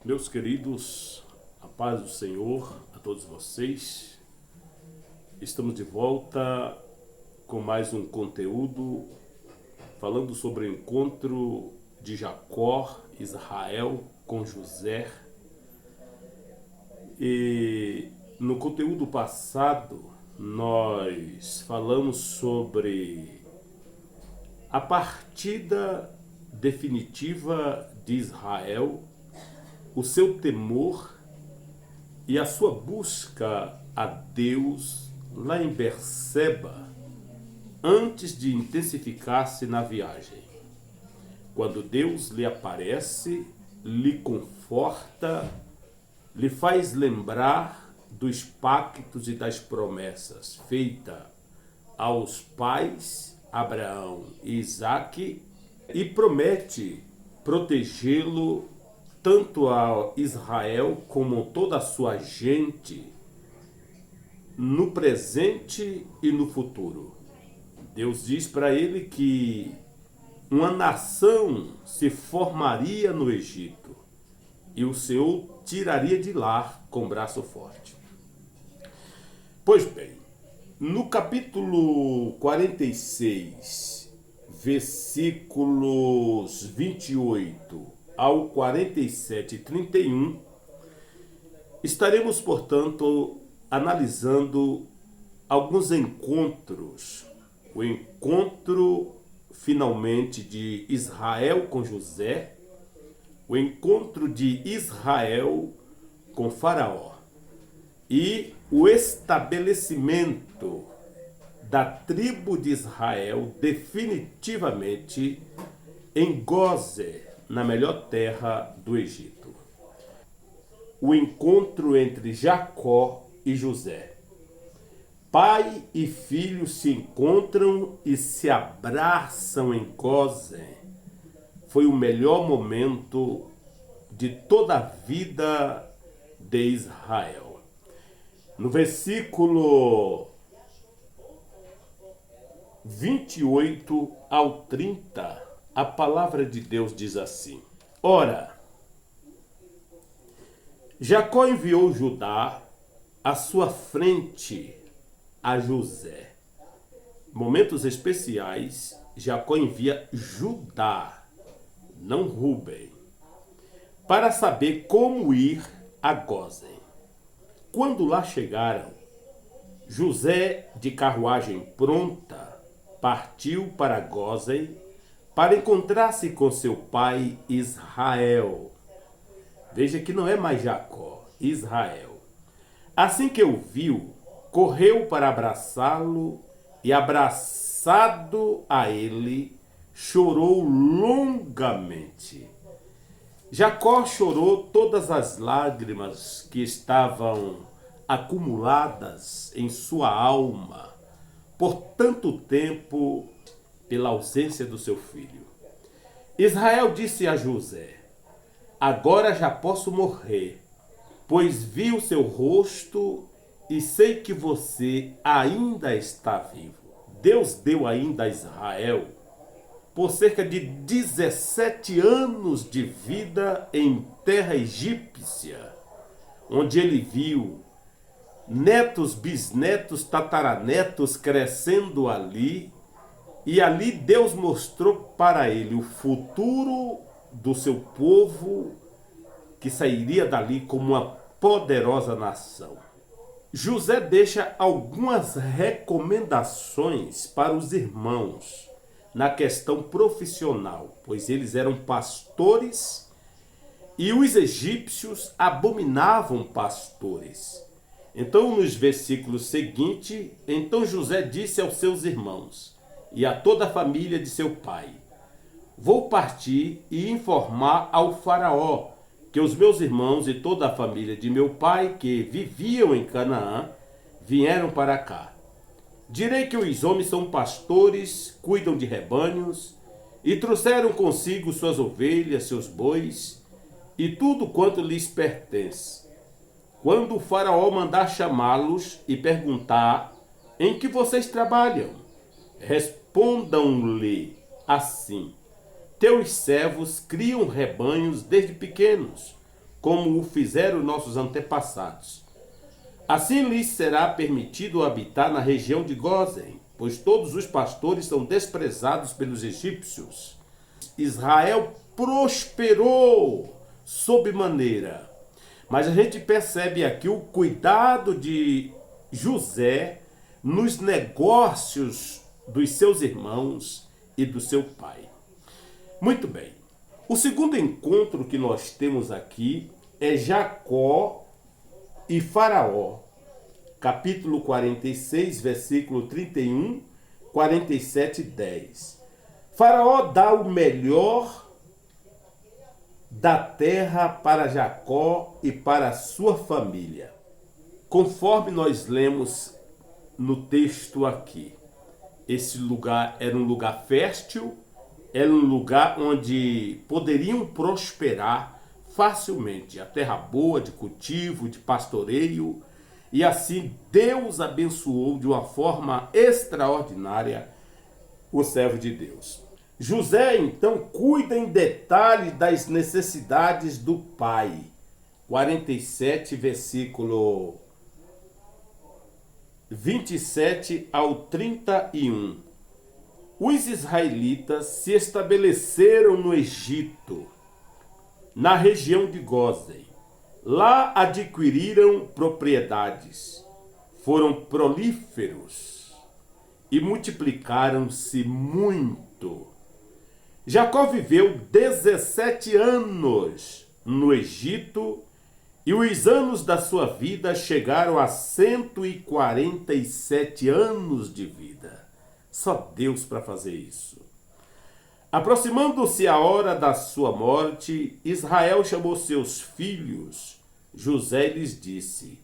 Meus queridos, a paz do Senhor a todos vocês. Estamos de volta com mais um conteúdo falando sobre o encontro de Jacó, Israel com José. E no conteúdo passado nós falamos sobre a partida definitiva de Israel, o seu temor e a sua busca a Deus lá em Berseba, antes de intensificar-se na viagem. Quando Deus lhe aparece, lhe conforta, lhe faz lembrar dos pactos e das promessas feitas aos pais Abraão e Isaque e promete protegê-lo tanto a Israel como toda a sua gente no presente e no futuro. Deus diz para ele que uma nação se formaria no Egito e o Senhor tiraria de lá com braço forte. Pois bem, no capítulo 46, versículos 28 ao 47 e 31, estaremos, portanto, analisando alguns encontros. O encontro, finalmente, de Israel com José, o encontro de Israel com Faraó e o estabelecimento da tribo de Israel definitivamente em Gósen, na melhor terra do Egito. O encontro entre Jacó e José. Pai e filho se encontram e se abraçam em Gósen. Foi o melhor momento de toda a vida de Israel. No versículo 28 ao 30, a palavra de Deus diz assim: Ora, Jacó enviou Judá à sua frente a José. Momentos especiais, Jacó envia Judá, não Rúben, para saber como ir a Gósen. Quando lá chegaram, José, de carruagem pronta, partiu para Gósen para encontrar-se com seu pai Israel. Veja que não é mais Jacó, Israel. Assim que o viu, correu para abraçá-lo e, abraçado a ele, chorou longamente. Jacó chorou todas as lágrimas que estavam acumuladas em sua alma por tanto tempo pela ausência do seu filho. Israel disse a José: Agora já posso morrer, pois vi o seu rosto e sei que você ainda está vivo. Deus deu ainda a Israel por cerca de 17 anos de vida em terra egípcia, onde ele viu netos, bisnetos, tataranetos crescendo ali, e ali Deus mostrou para ele o futuro do seu povo, que sairia dali como uma poderosa nação. José deixa algumas recomendações para os irmãos na questão profissional, pois eles eram pastores e os egípcios abominavam pastores. Então, nos versículos seguintes, então José disse aos seus irmãos e a toda a família de seu pai: Vou partir e informar ao faraó que os meus irmãos e toda a família de meu pai, que viviam em Canaã, vieram para cá. Direi que os homens são pastores, cuidam de rebanhos, e trouxeram consigo suas ovelhas, seus bois, e tudo quanto lhes pertence. Quando o faraó mandar chamá-los e perguntar: Em que vocês trabalham? Respondam-lhe assim: Teus servos criam rebanhos desde pequenos, como o fizeram nossos antepassados. Assim lhes será permitido habitar na região de Gósen, pois todos os pastores são desprezados pelos egípcios. Israel prosperou sob maneira. Mas a gente percebe aqui o cuidado de José nos negócios dos seus irmãos e do seu pai. Muito bem. O segundo encontro que nós temos aqui é Jacó e Faraó. Capítulo 46, versículo 31, 47 e 10. Faraó dá o melhor da terra para Jacó e para a sua família. Conforme nós lemos no texto aqui, esse lugar era um lugar fértil, era um lugar onde poderiam prosperar facilmente, a terra boa de cultivo, de pastoreio, e assim Deus abençoou de uma forma extraordinária o servo de Deus. José então cuida em detalhe das necessidades do pai. 47, versículo 27 ao 31. Os israelitas se estabeleceram no Egito, na região de Gósen. Lá adquiriram propriedades, foram prolíferos e multiplicaram-se muito. Jacó viveu 17 anos no Egito e os anos da sua vida chegaram a 147 anos de vida. Só Deus para fazer isso. Aproximando-se a hora da sua morte, Israel chamou seus filhos. José lhes disse: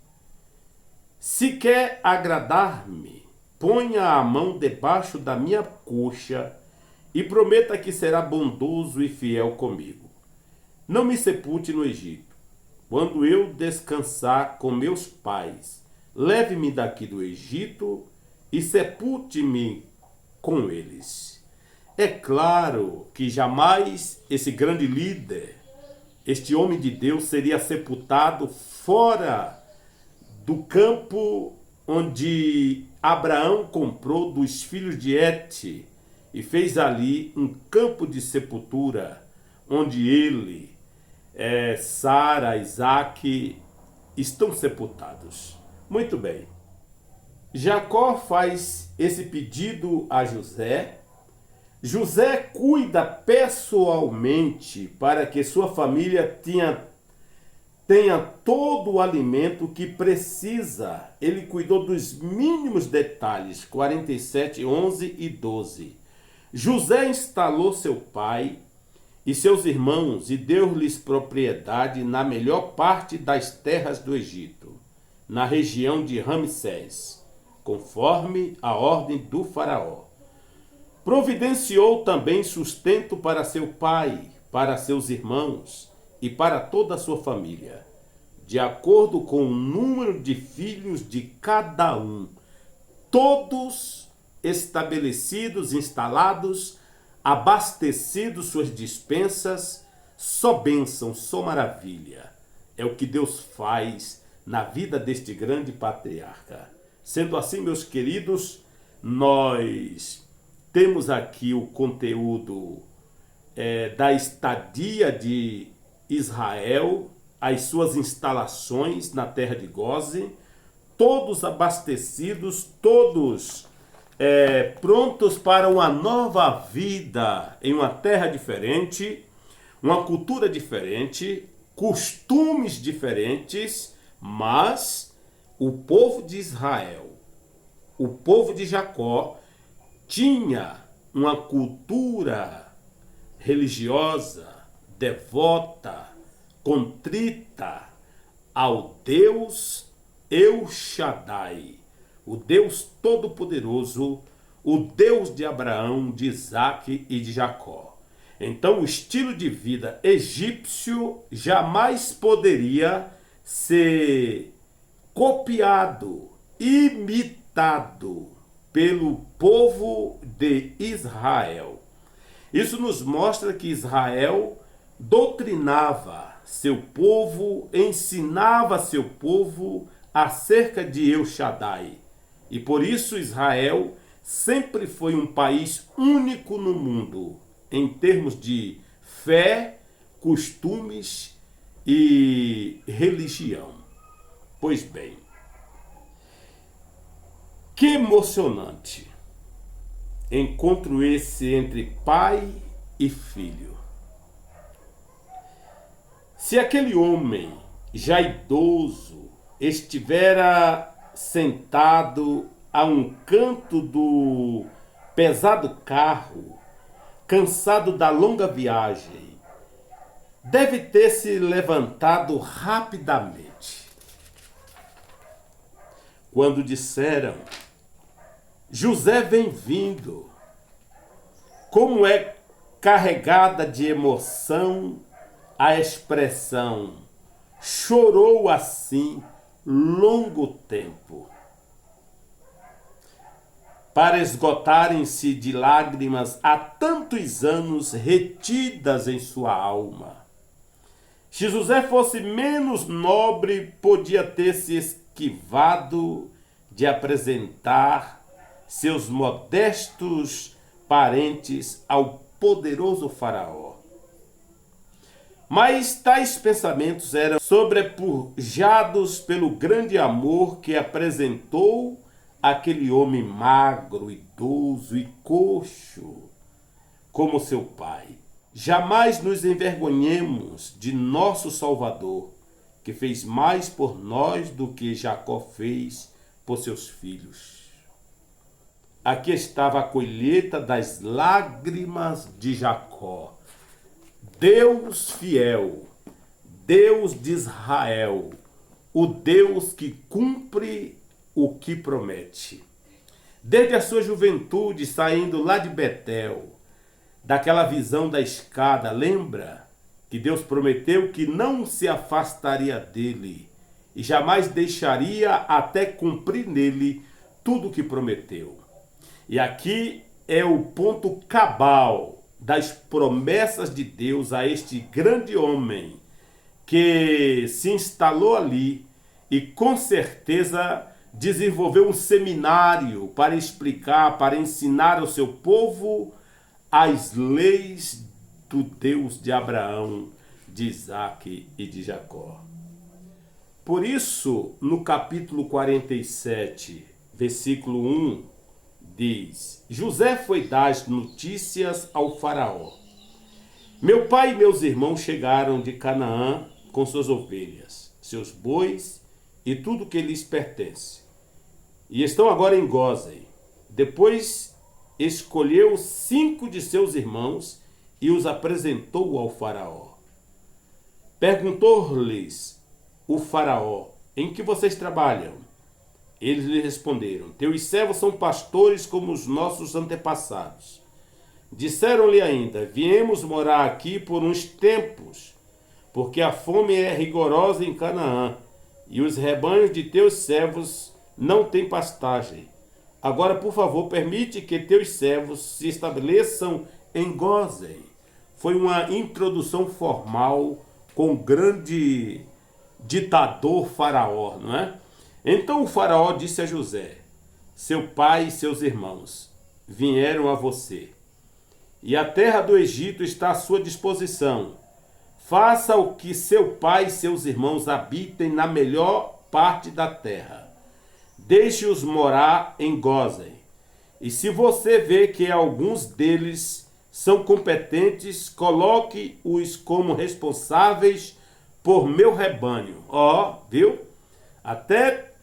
se quer agradar-me, ponha a mão debaixo da minha coxa e prometa que será bondoso e fiel comigo. Não me sepulte no Egito. Quando eu descansar com meus pais, leve-me daqui do Egito e sepulte-me com eles. É claro que jamais esse grande líder, este homem de Deus, seria sepultado fora do campo onde Abraão comprou dos filhos de Et e fez ali um campo de sepultura, onde ele, Sara, Isaac estão sepultados. Muito bem. Jacó faz esse pedido a José. José cuida pessoalmente para que sua família tenha todo o alimento que precisa. Ele cuidou dos mínimos detalhes, 47, 11 e 12. José instalou seu pai e seus irmãos e deu-lhes propriedade na melhor parte das terras do Egito, na região de Ramsés, conforme a ordem do faraó. Providenciou também sustento para seu pai, para seus irmãos e para toda a sua família, de acordo com o número de filhos de cada um, todos estabelecidos, instalados, abastecidos suas dispensas. Só bênção, só maravilha. É o que Deus faz na vida deste grande patriarca. Sendo assim, meus queridos, nós temos aqui o conteúdo da estadia de Israel, as suas instalações na terra de Gósen, todos abastecidos, todos prontos para uma nova vida em uma terra diferente, uma cultura diferente, costumes diferentes, mas o povo de Israel, o povo de Jacó, tinha uma cultura religiosa, devota, contrita ao Deus El Shaddai, o Deus Todo-Poderoso, o Deus de Abraão, de Isaac e de Jacó. Então, o estilo de vida egípcio jamais poderia ser copiado, imitado pelo povo de Israel. Isso nos mostra que Israel doutrinava seu povo, ensinava seu povo acerca de El Shaddai. E por isso Israel sempre foi um país único no mundo, em termos de fé, costumes e religião. Pois bem, que emocionante encontro esse entre pai e filho. Se aquele homem, já idoso, estivera sentado a um canto do pesado carro, cansado da longa viagem, deve ter se levantado rapidamente. Quando disseram: José vem vindo, como é carregada de emoção a expressão chorou assim longo tempo, para esgotarem-se de lágrimas há tantos anos retidas em sua alma. Se José fosse menos nobre, podia ter se esquivado de apresentar seus modestos parentes ao poderoso faraó. Mas tais pensamentos eram sobrepujados pelo grande amor que apresentou aquele homem magro, idoso e coxo, como seu pai. Jamais nos envergonhemos de nosso Salvador, que fez mais por nós do que Jacó fez por seus filhos. Aqui estava a colheita das lágrimas de Jacó. Deus fiel, Deus de Israel, o Deus que cumpre o que promete. Desde a sua juventude, saindo lá de Betel, daquela visão da escada, lembra que Deus prometeu que não se afastaria dele e jamais deixaria até cumprir nele tudo o que prometeu. E aqui é o ponto cabal das promessas de Deus a este grande homem que se instalou ali e com certeza desenvolveu um seminário para explicar, para ensinar ao seu povo as leis do Deus de Abraão, de Isaque e de Jacó. Por isso, no capítulo 47, versículo 1, diz: José foi dar as notícias ao faraó. Meu pai e meus irmãos chegaram de Canaã com suas ovelhas, seus bois e tudo que lhes pertence. E estão agora em Gósen. Depois escolheu 5 de seus irmãos e os apresentou ao faraó. Perguntou-lhes o faraó: em que vocês trabalham? Eles lhe responderam: teus servos são pastores como os nossos antepassados. Disseram-lhe ainda: viemos morar aqui por uns tempos, porque a fome é rigorosa em Canaã, e os rebanhos de teus servos não têm pastagem. Agora, por favor, permite que teus servos se estabeleçam em Gósen. Foi uma introdução formal com o grande ditador faraó, não é? Então o faraó disse a José: seu pai e seus irmãos vieram a você, e a terra do Egito está à sua disposição. Faça o que seu pai e seus irmãos habitem na melhor parte da terra. Deixe-os morar em Gósen. E se você vê que alguns deles são competentes, coloque-os como responsáveis por meu rebanho. Viu? Até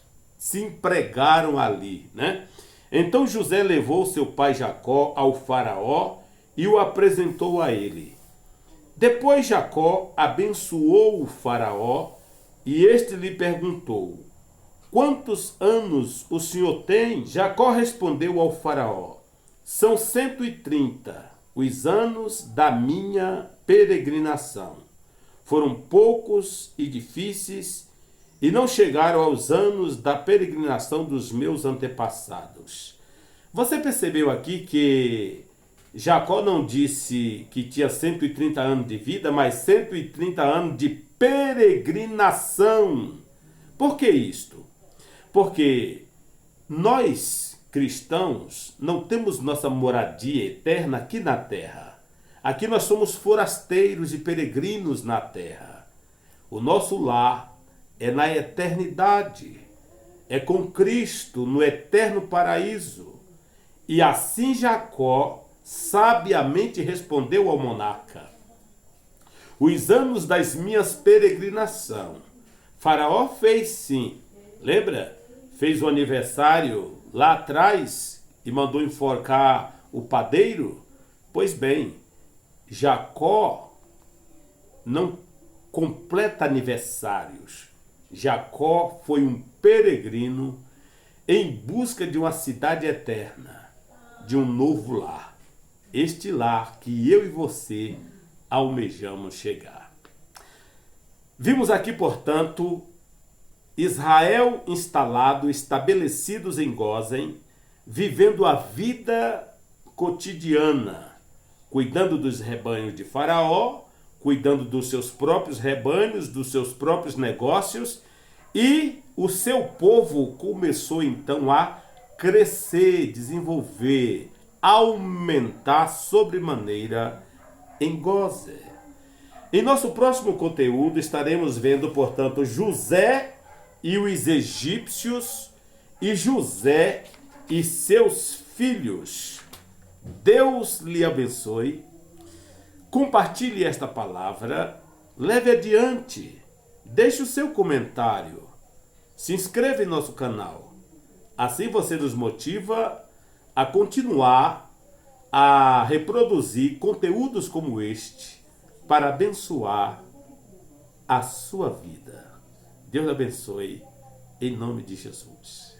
se empregaram ali, né? Então José levou seu pai Jacó ao faraó e o apresentou a ele. Depois Jacó abençoou o faraó e este lhe perguntou: quantos anos o senhor tem? Jacó respondeu ao faraó: são 130 os anos da minha peregrinação. Foram poucos e difíceis e não chegaram aos anos da peregrinação dos meus antepassados. Você percebeu aqui que Jacó não disse que tinha 130 anos de vida, mas 130 anos de peregrinação. Por que isto? Porque nós, cristãos, não temos nossa moradia eterna aqui na terra. Aqui nós somos forasteiros e peregrinos na terra. O nosso lar é na eternidade. É com Cristo no eterno paraíso. E assim Jacó sabiamente respondeu ao monarca: os anos das minhas peregrinação. Faraó fez sim. Lembra? Fez o aniversário lá atrás e mandou enforcar o padeiro? Pois bem, Jacó não completa aniversários. Jacó foi um peregrino em busca de uma cidade eterna, de um novo lar. Este lar que eu e você almejamos chegar. Vimos aqui, portanto, Israel instalado, estabelecidos em Gósen, vivendo a vida cotidiana, cuidando dos rebanhos de Faraó, cuidando dos seus próprios rebanhos, dos seus próprios negócios, e o seu povo começou então a crescer, desenvolver, aumentar sobremaneira em Gósen. Em nosso próximo conteúdo estaremos vendo, portanto, José e os egípcios e José e seus filhos. Deus lhe abençoe. Compartilhe esta palavra, leve adiante, deixe o seu comentário, se inscreva em nosso canal. Assim você nos motiva a continuar a reproduzir conteúdos como este para abençoar a sua vida. Deus abençoe, em nome de Jesus.